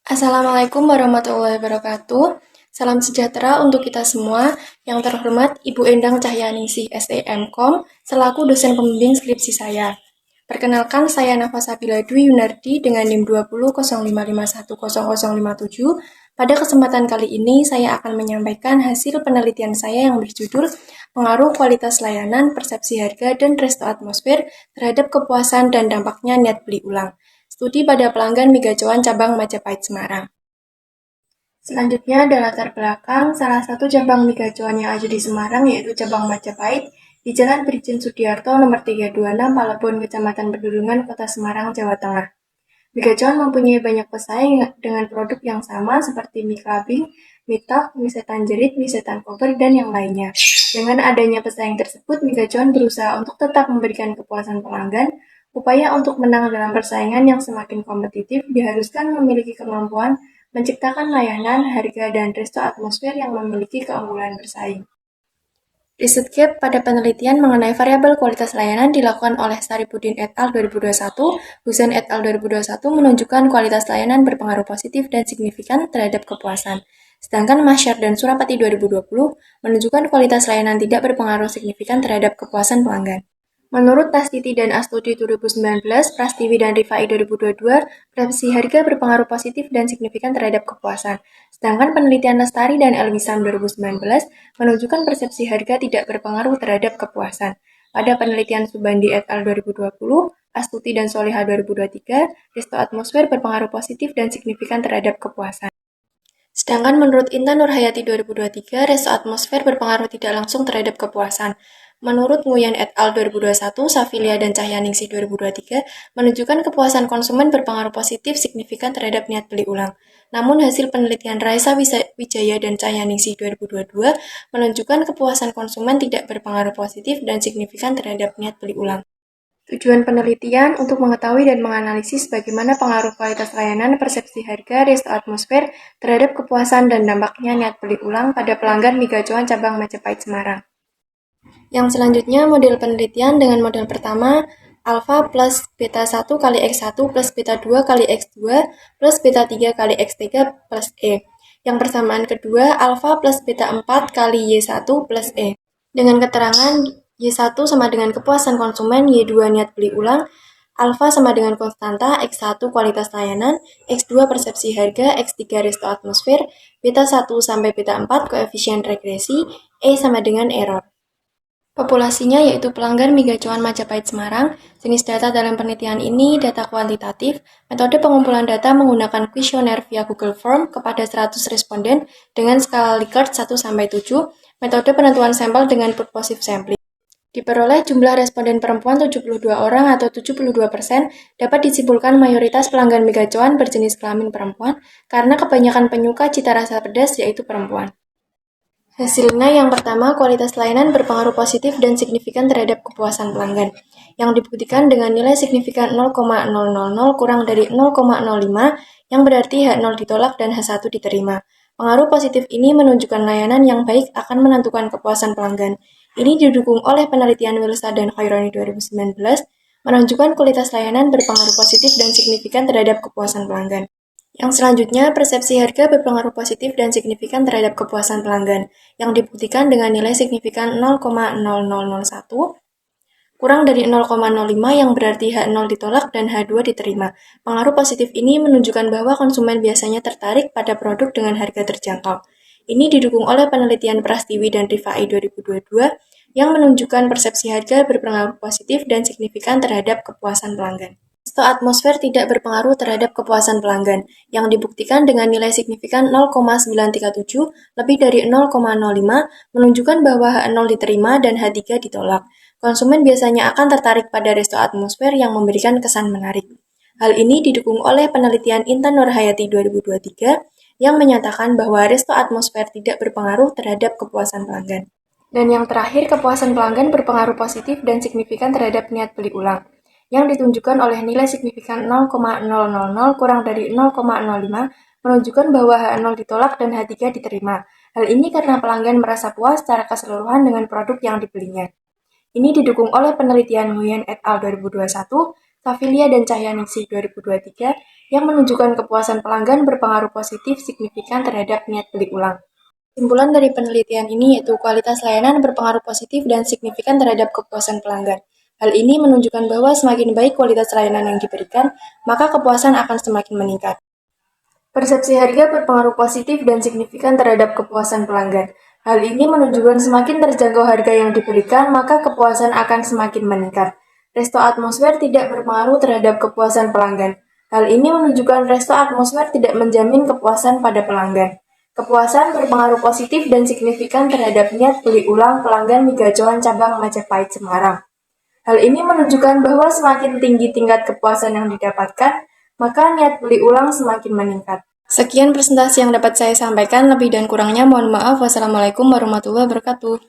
Assalamualaikum warahmatullahi wabarakatuh. Salam sejahtera untuk kita semua. Yang terhormat Ibu Endang Cahyaningsih SEMKOM selaku dosen pembimbing skripsi saya. Perkenalkan, saya Nafasa Dwi Yunardi dengan NIM 20.05510057. Pada kesempatan kali ini, saya akan menyampaikan hasil penelitian saya yang berjudul Pengaruh Kualitas Layanan, Persepsi Harga, dan Resto Atmosfer terhadap Kepuasan dan Dampaknya Niat Beli Ulang. Studi pada pelanggan Mie Gacoan cabang Majapahit Semarang. Selanjutnya ada latar belakang salah satu cabang Mie Gacoan yang ada di Semarang, yaitu cabang Majapahit, di Jalan Brigjen Sudiarto nomor 326 Palebon, Kecamatan Pedulungan, Kota Semarang, Jawa Tengah. Mie Gacoan mempunyai banyak pesaing dengan produk yang sama seperti mie klabing, mie tok, mie setan jerit, mie setan koper, dan yang lainnya. Dengan adanya pesaing tersebut, Mie Gacoan berusaha untuk tetap memberikan kepuasan pelanggan. Upaya untuk menang dalam persaingan yang semakin kompetitif diharuskan memiliki kemampuan menciptakan layanan, harga, dan resto atmosfer yang memiliki keunggulan bersaing. Riset gap pada penelitian mengenai variabel kualitas layanan dilakukan oleh Saripudin et al. 2021, Husain et al. 2021 menunjukkan kualitas layanan berpengaruh positif dan signifikan terhadap kepuasan. Sedangkan Masyar dan Surapati 2020 menunjukkan kualitas layanan tidak berpengaruh signifikan terhadap kepuasan pelanggan. Menurut Tastiti dan Astuti 2019, Prastiwi dan Rifai 2022, persepsi harga berpengaruh positif dan signifikan terhadap kepuasan. Sedangkan penelitian Lestari dan Elwisam 2019 menunjukkan persepsi harga tidak berpengaruh terhadap kepuasan. Pada penelitian Subandi et al. 2020, Astuti dan Soleha 2023, resto atmosfer berpengaruh positif dan signifikan terhadap kepuasan. Sedangkan menurut Intan Nurhayati 2023, resto atmosfer berpengaruh tidak langsung terhadap kepuasan. Menurut Nguyen et al. 2021, Safilia dan Cahyaningsih 2023 menunjukkan kepuasan konsumen berpengaruh positif signifikan terhadap niat beli ulang. Namun hasil penelitian Raisa Wijaya dan Cahyaningsih 2022 menunjukkan kepuasan konsumen tidak berpengaruh positif dan signifikan terhadap niat beli ulang. Tujuan penelitian untuk mengetahui dan menganalisis bagaimana pengaruh kualitas layanan, persepsi harga, resto atmosfer terhadap kepuasan dan dampaknya niat beli ulang pada pelanggan Mie Gacoan cabang Majapahit Semarang. Yang selanjutnya model penelitian dengan model pertama alfa plus beta 1 kali X1 plus beta 2 kali X2 plus beta 3 kali X3 plus E. Yang persamaan kedua alfa plus beta 4 kali Y1 plus E. Dengan keterangan Y1 sama dengan kepuasan konsumen, Y2 niat beli ulang, alfa sama dengan konstanta, X1 kualitas layanan, X2 persepsi harga, X3 resto atmosfer, beta 1 sampai beta 4 koefisien regresi, E sama dengan error. Populasinya yaitu pelanggan Mie Gacoan Majapahit Semarang. Jenis data dalam penelitian ini data kuantitatif. Metode pengumpulan data menggunakan kuesioner via Google Form kepada 100 responden dengan skala Likert 1-7. Metode penentuan sampel dengan purposive sampling. Diperoleh jumlah responden perempuan 72 orang atau 72%, dapat disimpulkan mayoritas pelanggan Mie Gacoan berjenis kelamin perempuan karena kebanyakan penyuka cita rasa pedas yaitu perempuan. Hasilnya yang pertama, kualitas layanan berpengaruh positif dan signifikan terhadap kepuasan pelanggan, yang dibuktikan dengan nilai signifikan 0,000 kurang dari 0,05, yang berarti H0 ditolak dan H1 diterima. Pengaruh positif ini menunjukkan layanan yang baik akan menentukan kepuasan pelanggan. Ini didukung oleh penelitian Wilsa dan Khaironi 2019, menunjukkan kualitas layanan berpengaruh positif dan signifikan terhadap kepuasan pelanggan. Yang selanjutnya, persepsi harga berpengaruh positif dan signifikan terhadap kepuasan pelanggan, yang dibuktikan dengan nilai signifikan 0,0001, kurang dari 0,05 yang berarti H0 ditolak dan H2 diterima. Pengaruh positif ini menunjukkan bahwa konsumen biasanya tertarik pada produk dengan harga terjangkau. Ini didukung oleh penelitian Prastiwi dan Rifai 2022 yang menunjukkan persepsi harga berpengaruh positif dan signifikan terhadap kepuasan pelanggan. Resto atmosfer tidak berpengaruh terhadap kepuasan pelanggan, yang dibuktikan dengan nilai signifikan 0,937 lebih dari 0,05 menunjukkan bahwa H0 diterima dan H3 ditolak. Konsumen biasanya akan tertarik pada resto atmosfer yang memberikan kesan menarik. Hal ini didukung oleh penelitian Intan Nurhayati 2023 yang menyatakan bahwa resto atmosfer tidak berpengaruh terhadap kepuasan pelanggan. Dan yang terakhir, kepuasan pelanggan berpengaruh positif dan signifikan terhadap niat beli ulang, yang ditunjukkan oleh nilai signifikan 0,000 kurang dari 0,05 menunjukkan bahwa H0 ditolak dan H3 diterima. Hal ini karena pelanggan merasa puas secara keseluruhan dengan produk yang dibelinya. Ini didukung oleh penelitian Nguyen et al. 2021, Safilia dan Cahyaningsih 2023 yang menunjukkan kepuasan pelanggan berpengaruh positif signifikan terhadap niat beli ulang. Kesimpulan dari penelitian ini yaitu kualitas layanan berpengaruh positif dan signifikan terhadap kepuasan pelanggan. Hal ini menunjukkan bahwa semakin baik kualitas layanan yang diberikan, maka kepuasan akan semakin meningkat. Persepsi harga berpengaruh positif dan signifikan terhadap kepuasan pelanggan. Hal ini menunjukkan semakin terjangkau harga yang diberikan, maka kepuasan akan semakin meningkat. Resto atmosfer tidak berpengaruh terhadap kepuasan pelanggan. Hal ini menunjukkan resto atmosfer tidak menjamin kepuasan pada pelanggan. Kepuasan berpengaruh positif dan signifikan terhadap niat beli ulang pelanggan Mie Gacoan cabang Majapahit Semarang. Hal ini menunjukkan bahwa semakin tinggi tingkat kepuasan yang didapatkan, maka niat beli ulang semakin meningkat. Sekian presentasi yang dapat saya sampaikan, lebih dan kurangnya mohon maaf. Wassalamualaikum warahmatullahi wabarakatuh.